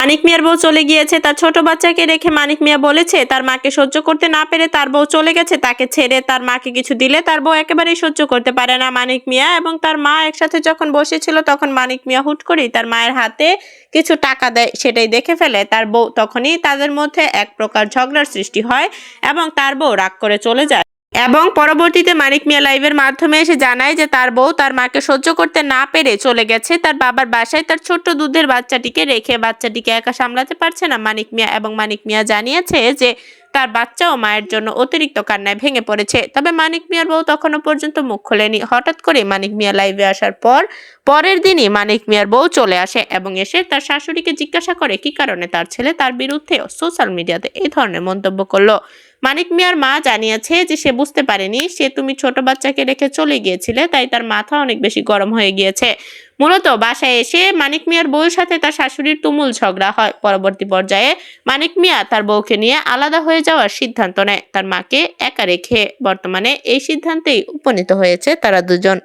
মানিক মিয়ার বউ চলে গিয়েছে তার ছোট বাচ্চাকে রেখে। মানিক মিয়া বলেছে তার মাকে সহ্য করতে না পেরে তার বউ চলে গেছে, তাকে ছেড়ে তার মাকে কিছু দিলে তার বউ একেবারেই সহ্য করতে পারে না। মানিক মিয়া এবং তার মা একসাথে যখন বসেছিল তখন মানিক মিয়া হুট করেই তার মায়ের হাতে কিছু টাকা দেয়, সেটাই দেখে ফেলে তার বউ। তখনই তাদের মধ্যে এক প্রকার ঝগড়ার সৃষ্টি হয় এবং তার বউ রাগ করে চলে যায়। এবং পরবর্তীতে মানিক মিয়া লাইভের মাধ্যমে এসে জানায় যে তার বউ তার মাকে সহ্য করতে না পেরে চলে গেছে তার বাবার বাসায় তার ছোট্ট দুধের বাচ্চাটিকে রেখে। বাচ্চাটিকে একা সামলাতে পারছে না মানিক মিয়া, এবং মানিক মিয়া জানিয়েছে যে তার বাচ্চা ও মায়ের জন্য অতিরিক্ত কান্নায় ভেঙে পড়েছে। তবে মানিক মিয়ার বউ তখনও পর্যন্ত মুখ খোলেনি। হঠাৎ করে মানিক মিয়া লাইভে আসার পরের দিনই মানিক মিয়ার বউ চলে আসে এবং এসে তার শাশুড়িকে জিজ্ঞাসা করে কি কারণে তার ছেলে তার বিরুদ্ধে সোশ্যাল মিডিয়াতে এই ধরনের মন্তব্য করলো। মানিক মিয়ার মা জানিয়েছে যে সে বুঝতে পারেনি, সে তুমি ছোট বাচ্চাকে রেখে চলে গিয়েছিলে, তাই তার মাথা অনেক বেশি গরম হয়ে গিয়েছে। মূলত বাসায় এসে মানিক মিয়ার বউয়ের সাথে তার শাশুড়ির তুমুল ঝগড়া হয়। পরবর্তী পর্যায়ে মানিক মিয়া তার বউকে নিয়ে আলাদা হয়ে যাওয়ার সিদ্ধান্ত নেয়, তার মাকে একা রেখে। বর্তমানে এই সিদ্ধান্তেই উপনীত হয়েছে তারা দুজন।